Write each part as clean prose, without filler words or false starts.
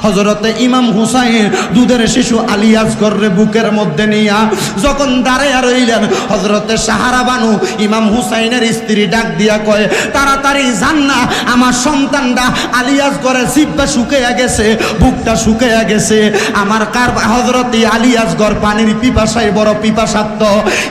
হযরতে ইমাম হুসাইন দুধের শিশু আলী আসগররে বুকের মধ্যে নিয়া যখন দাঁড়ায়া রইলেন, হযরতে সাহারা বানু ইমাম হুসাইনের স্ত্রী ডাক দিয়া কয়, তাড়াতাড়ি যান না, আমার সন্তানটা আলী আসগরের জিহ্বা শুকিয়ে গেছে, বুকটা শুকিয়ে গেছে। আমার হযরতে আলী আসগর পানির পিপাসায় বড় পিপাসার্থ।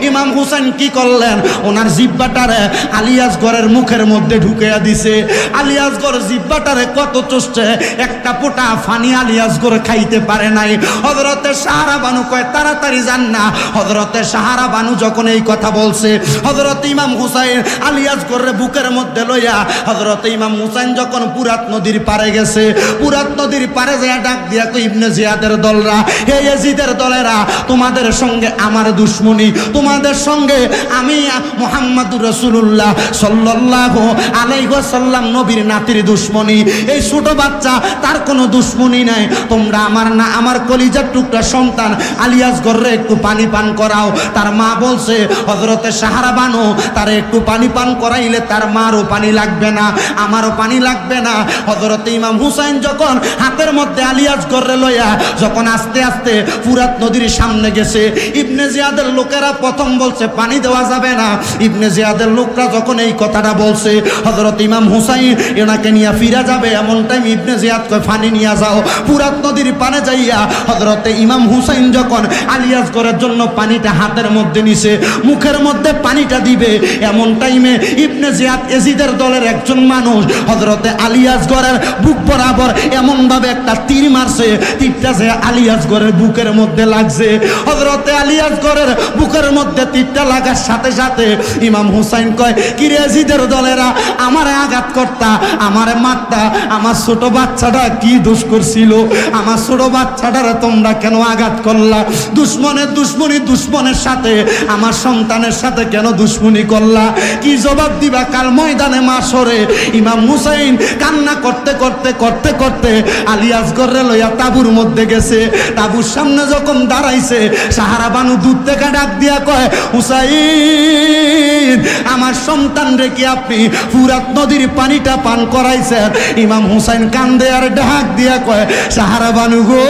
ইমাম হুসাইন কি করলেন, ওনার জিহ্বাটারে আলী আসগরের মুখের মধ্যে ঢুকিয়ে দিছে। আলী আসগর জিহ্বাটারে কত চষছে, একটা ফোঁটা পানি আলী আসগর খাইতে পারে নাই। হযরতে সাহারা বানু কয়, তাড়াতাড়ি যান না। হযরতে সাহারা বানু যখন এই কথা বলছে, হযরত ইমাম হুসাইন আলী আসগরের বুকের মধ্যে লইয়া হযরত ইমাম হুসাইন যখন পুরাত নদীর পারে গেছে, পুরাত নদীর পারে যায় ডাক দিয়া কই, ইবনে জিয়াদের দলরা, হে ইয়াজিদের দলেরা, তোমাদের সঙ্গে আমার দুশমনি, তোমাদের সঙ্গে আমি মুহাম্মদুর রাসূলুল্লাহ সাল্লাল্লাহু আলাইহি ওয়াসাল্লাম নবীর নাতির দুশমনি। এই ছোট বাচ্চা তার কোনো দুশমনি নাই। তোমরা আমার কলিজার টুকরা সন্তান আলী আসগররে একটু পানি পান করাও। তার মা বলছে, হযরতে সাহারা বানু, তারে একটু পানি পান করাইলে তার মারও পানি লাগবে না, আমারও পানি লাগবে না। হযরতে ইমাম হুসাইন যখন হাতের মধ্যে আলী আসগররে লইয়া যখন আস্তে আস্তে ফুরাত নদীর সামনে গেছে, ইবনে জিয়াদের লোকেরা প্রথম বলছে পানি দেওয়া যাবে না। ইবনে জিয়াদের লোকরা যখন এই কথাটা বলছে, হযরত ইমাম হুসাইন এনাকে নিয়ে ফিরে যাবে, এমন টাইম ইবনে জিয়াদ কয়, পানি নিয়ে যাও। ফুরাত নদীর পানে যাইয়া হযরতে ইমাম হুসাইন যখন আলী আসগরের জন্য পানিটা হাতের মধ্যে নিছে, মুখের মধ্যে পানিটা দিবে, এমন টাইমে ইবনে জিয়াদ ইয়াজিদের দলের একজন মানুষ হযরতে আলী আসগরের বুক বরাবর এমন ভাবে একটা তীর মারছে, তীরটা যে আলী আসগরের বুকের মধ্যে লাগছে। হযরতে আলী আসগরের বুকের মধ্যে তীরটা লাগার সাথে সাথে ইমাম হুসাইন কয়, কি রে ইয়াজিদের দলেরা, আমারে আঘাত করতা, আমারে মারতা, আমার ছোট বাচ্চাটা কি দোষ করছিল, আমার ছোট বাচ্চাটারে তোমরা কেন আঘাত করলা? দুশমনের দুশমনি, দুশমনের সাথে আমার সন্তানের সাথে কেন দুশমনি করলা? কি জবাব দিবা কাল ময়দানে মাশরে? ইমাম হুসাইন কান্না করতে করতে করতে করতে আলী আসগররে লইয়া তাবুর মধ্যে গেছে। তাবুর সামনে যখন দাঁড়াইছে, সাহারা বানু দূর থেকে ডাক দিয়া কয়, হুসাইন, আমার সন্তান রে কি আপনি ফুরাত নদীর পানিটা পান করাইছেন? ইমাম হুসাইন কান্দে আর ডাক দিয়া কয়, সাহারা বানু গো,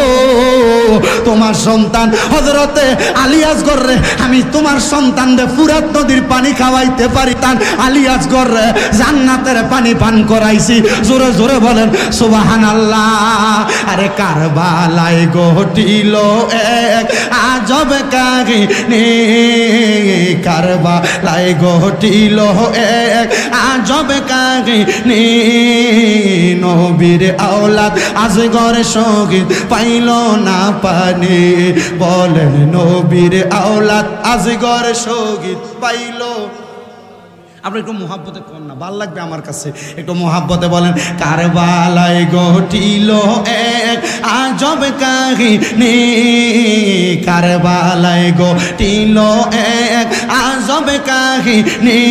তোমার সন্তান হযরতে আলী আসগর রে আমি তোমার সন্তান রে ফুরাত নদীর পানি খাওয়াইতে পারি, তান আলী আসগর রে জান্নাতের পানি পান করাইছি। জোরে জোরে বলেন সুবহানাল্লাহ। আরে কারবালায় ঘটিল এক আজব কাহিনী, কারবালায় ঘটিল এক আজব কাহিনী, নবীর আওলাদ আসগর শহীদ পাইল না পানি। বলেন নবীর আওলাদ আসগর শহীদ পাইল। আপনি একটু মোহাব্বতে কর না, ভাল লাগবে আমার কাছে, একটু মোহাব্বতে বলেন, কারবালায় ঘটিল এক আজব কাহিনী, কারবালায় ঘটিল এক আজব কাহিনী,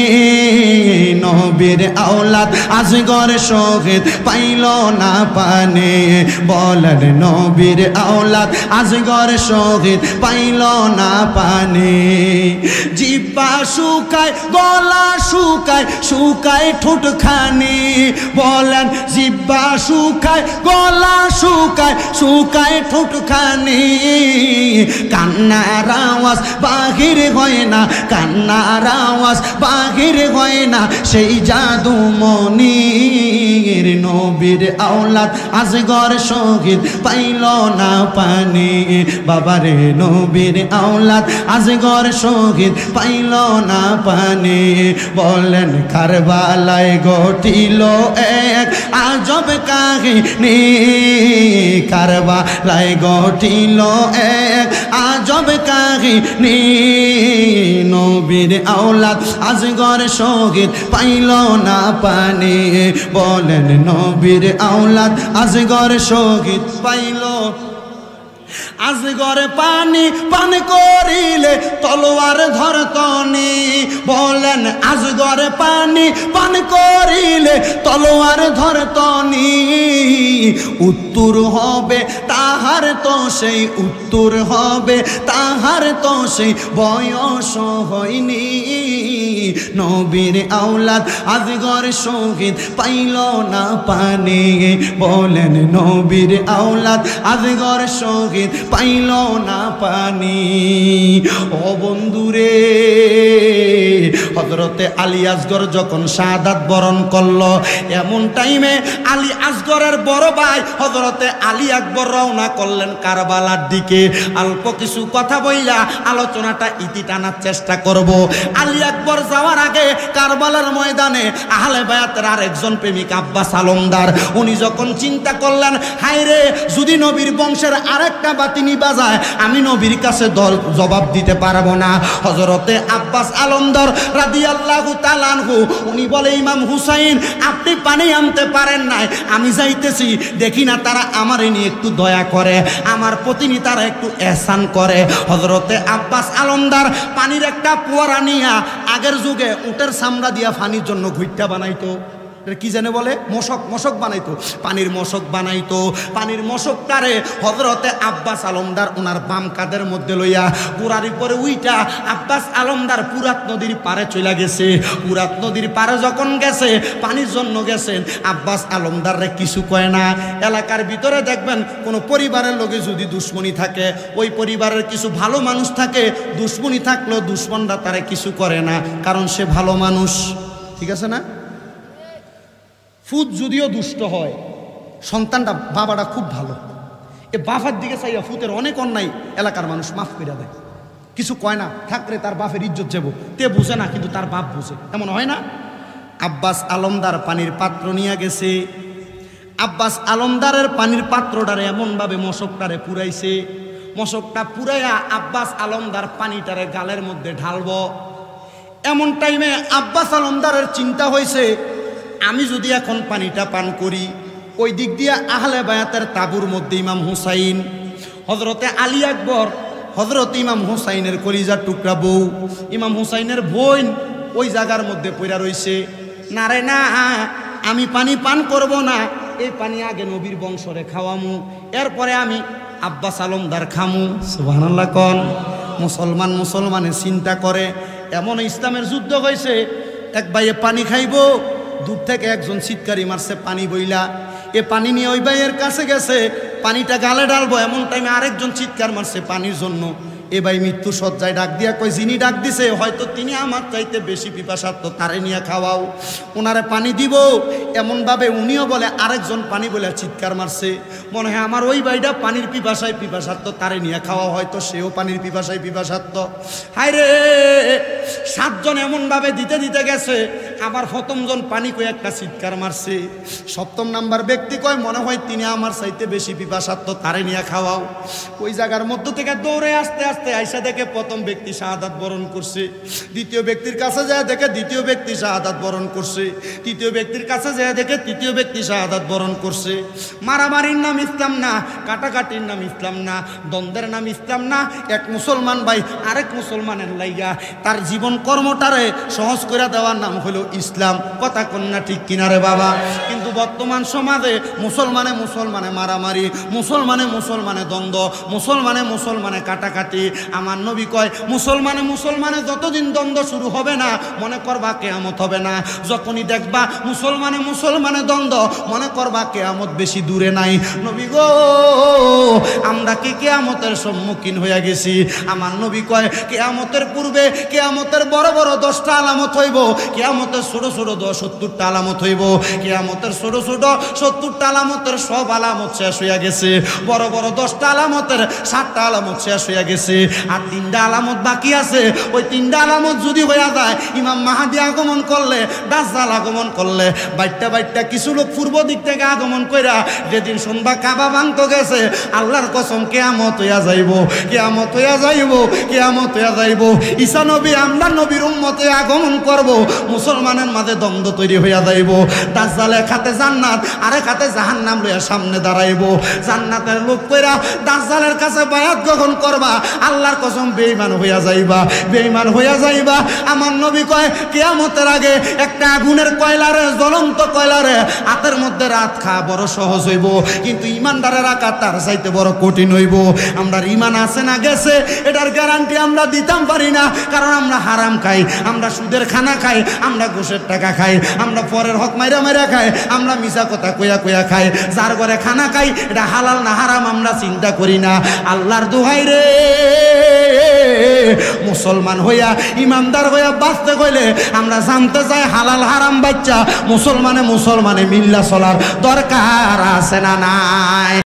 নবীর আওলাদ আসগর শহীদ পাইল না পানি। বলেন নবীর আওলাদ আসগর শহীদ পাইল না পানি। জিহ্বা শুকায়, গলা শুকায়, শুকায় ঠোঁটখানি। বলেন জিহ্বা শুকায়, গলা শুকায়, শুকায় ঠোঁটখানি। কান্নার আওয়াজ বাহির হয় না, কান্নার আওয়াজ বাহির হয় না, সেই জাদু মনির নবীর আওলাদ আসগর শহীদ পাইল না পানি। বাবারে নবীর আওলাদ আসগর শহীদ পাইল না পানি। বলেন কারবালায় ঘটিল এক আজব কাহিনী, কারবালায় ঘটিল এক আজব কাহিনী, নবীর আওলাদ আসগর শহীদ পাইল না পানি। বলেন নবীর আওলাদ আসগর শহীদ পাইল। আসগর পানি পান করিলে তলোয়ার ধরতনি। বলেন আসগর পানি পান করিলে তলোয়ার ধরতনি। উত্তর হবে, তাহার তো সেই উত্তর হবে, তাহার তো সেই বয়স হয়নি। নবীর আওলাদ আজগর শহীদ পাইল না পানি, বলেন নবীর আওলাদ আজগর শহীদ পাইল না পানি। ও বন্ধুরে, হযরতে আলী আসগর যখন শাহাদাত বরণ করলো, এমন টাইমে আলী আসগরের বড় ভাই হযরতে আলী আকবর রওনা করলেন কারবালার দিকে। অল্প কিছু কথা বইলা আলোচনাটা ইতি টানার চেষ্টা করব। আলী আকবর যাওয়ার আগে কারবালার ময়দানে আহলে বায়াতের আরেকজন প্রেমিক আব্বাস আলমদার, উনি যখন চিন্তা করলেন, হায় রে, যদি নবীর বংশের আরেকটা বাতি নিভা যায় আমি নবীর কাছে জবাব দিতে পারবো না। হযরতে আব্বাস আলমদার রাদিয়াল্লাহু তাআলা আনহু উনি বলে, ইমাম হুসাইন আপনি পানি আনতে পারেন নাই, আমি যাইতেছি, দেখি না তারা আমার নিয়ে একটু দয়া করে, আমার প্রতিনি তারা একটু এহসান করে। হযরতে আব্বাস আলমদার পানির একটা পুয়ারা নিয়া, আগের যুগে উটের চামড়া দিয়া পানির জন্য ঘুইট্টা বানাইতো, কি জানে বলে, মশক বানাইতো, পানির মশক বানাইতো। পানির মশকটারে হযরতে আব্বাস আলমদার ওনার বাম কাঁধের মধ্যে লইয়া পুরার উপরে উইটা আব্বাস আলমদার পুরাত নদীর পারে চলে গেছে। পুরাত নদীর পারে যখন গেছে, পানির জন্য গেছেন, আব্বাস আলমদার রে কিছু কয় না। এলাকার ভিতরে দেখবেন কোনো পরিবারের লোকে যদি দুশ্মনী থাকে, ওই পরিবারের কিছু ভালো মানুষ থাকে, দুশ্মনী থাকলেও দুশ্মনরা তারে কিছু করে না, কারণ সে ভালো মানুষ। ঠিক আছে না? ফুত যদিও দুষ্ট হয়, সন্তানটা বাবাটা খুব ভালো, এ বাফার দিকে চাইয়া ফুতের অনেক অন্যায় এলাকার মানুষ মাফ করে দেয়, কিছু কয় না, থাকলে তার বাপের ইজ্জত যাবো, তে বুঝে না কিন্তু তার বাপ বুঝে, এমন হয় না? আব্বাস আলমদার পানির পাত্র নিয়ে গেছে। আব্বাস আলমদারের পানির পাত্রটারে এমনভাবে মশকটারে পুরাইছে, মশকটা পুরাইয়া আব্বাস আলমদার পানিটারে গালের মধ্যে ঢালব। এমন টাইমে আব্বাস আলমদারের চিন্তা হয়েছে, আমি যদি এখন পানিটা পান করি, ওই দিক দিয়ে আহলে বায়াতের তাবুর মধ্যে ইমাম হুসাইন, হযরতে আলী আকবর, হযরত ইমাম হুসাইনের কলিজার টুকরা বউ, ইমাম হুসাইনের বোন ওই জায়গার মধ্যে পড়া রইছে। না রে না, আমি পানি পান করব না, এই পানি আগে নবীর বংশরে খাওয়ামু, এরপরে আমি আব্বাস আলমদার খামু। সুবহানাল্লাহ কোন। মুসলমানের চিন্তা করে, এমন ইসলামের যুদ্ধ হয়েছে, এক ভাইয়ে পানি খাইব, দূর থেকে একজন চিৎকারি মারছে পানি বইলা, এ পানি নিয়ে ওই ভাইয়ের কাছে গেছে, পানিটা গালে ঢালবো, এমন টাইমে আরেকজন চিৎকার মারছে পানির জন্য। এ ভাই মৃত্যু সজ্জায় ডাক দিয়া কই, যিনি ডাক দিছে হয়তো তিনি আমার চাইতে বেশি পিপাসার্থ, তারে নিয়ে খাওয়াও, ওনারে পানি দিব। এমনভাবে উনিও বলে, আরেকজন পানি বলে চিৎকার মারছে, মনে হয় আমার ওই ভাইটা পানির পিপাসার্থ, তারে নিয়ে খাওয়া, হয়তো সেও পানির পিপাসার্থ। হায় রে, 7 জন এমনভাবে দিতে দিতে গেছে, আবার প্রথম জন পানি কই একটা চিৎকার মারছে, 7ম নাম্বার ব্যক্তি কয় মনে হয় তিনি আমার চাইতে বেশি পিপাসার্থ, তারে নিয়ে খাওয়াও। ওই জায়গার মধ্য থেকে দৌড়ে আসতে আসতে আইসা দেখে প্রথম ব্যক্তি শাহাদাত বরণ করছে, দ্বিতীয় ব্যক্তির কাছে যায় দেখে দ্বিতীয় ব্যক্তি শাহাদাত বরণ করছে, তৃতীয় ব্যক্তির কাছে যায় দেখে তৃতীয় ব্যক্তি শাহাদাত বরণ করছে। মারামারির নাম ইসলাম না, কাটাকাটির নাম ইসলাম না, দ্বন্দ্বের নাম ইসলাম না। এক মুসলমান ভাই আরেক মুসলমানের লাইগা তার জীবন কর্মটারে সহজ করে দেওয়ার নাম হলো ইসলাম। কথা কন্যা ঠিক কিনারে বাবা? কিন্তু বর্তমান সমাজে মুসলমানে মারামারি, মুসলমানে দ্বন্দ্ব, মুসলমানে কাটাকাটি। আমার নবী কয়, মুসলমানে যতদিন দ্বন্দ্ব শুরু হবে না, মনে করবা কিয়ামত হবে না। যখনই দেখবা মুসলমানে দ্বন্দ্ব, মনে করবা কিয়ামত বেশি দূরে নাই। নবী গো, আমরা কি কিয়ামতের সম্মুখীন হয়ে গেছি? আমার নবী কয়, কিয়ামতের পূর্বে কিয়ামতের বড় বড় 10টা আলামত হইব, কিয়ামতের ছোট ছোট 70টা আলামত হইব। কিয়ামতের ছোট ছোট 70টা আলামতের সব আলামত শেষ হইয়া গেছে, বড় বড় 10টা আলামতের 7টা আলামত শেষ হইয়া গেছে, আর 3টা আলামত বাকি আছে। ওই 3টা আলামত যদি হইয়া যায়, ইমাম মাহাদি আগমন করলে, দাজ্জাল আগমন করলে, বাইটটা কিছু লোক পূর্ব দিক থেকে আগমন কইরা যেদিন শুনবা কাবা ভাঙতে গেছে, আল্লাহর কসম কিয়ামত হইয়া যাইব, কিয়ামত হইয়া যাইব, কিয়ামত হইয়া যাইব। ঈসা নবী আমরা নবীর উম্মতে আগমন করব, মুসলমানের মাঝে দ্বন্দ্ব তৈরি হইয়া যাইব। দাজ্জাল এক হাতে জান্নাত আরেক হাতে জাহান্নাম লইয়া সামনে দাঁড়াইব। জান্নাতের লোক কইরা দাজ্জালের কাছে বায়াত গ্রহণ করবা, আল্লাহর কসম বেঈমান হইয়া যাইবা, বেঈমান হইয়া যাইবা। আমার নবী কয় কিয়ামতের আগে একটা আগুনের কয়লারে, জ্বলন্ত কয়লারে হাতের মধ্যে রাত খা বড় সহজ হইব, কিন্তু ইমানদারের রাখা তার চাইতে বড় কঠিন হইব। আমরা ইমান আছে না গেছে এটার গ্যারান্টি আমরা দিতাম পারি না, কারণ আমরা হারাম খাই, আমরা সুদের খানা খাই, আমরা ঘুষের টাকা খাই, আমরা পরের হক মাইরা মাইরা খাই, আমরা মিছা কথা কইয়া কইয়া খাই। যার ঘরে খানা খাই এটা হালাল না হারাম আমরা চিন্তা করি না। আল্লাহর দোহাই রে, মুসলমান হইয়া ইমানদার হইয়া বাঁচতে কইলে আমরা জানতে চাই হালাল হারাম বাচ্চা মুসলমানে মুসলমানে মিল্লা চলার দরকার আছে না নাই?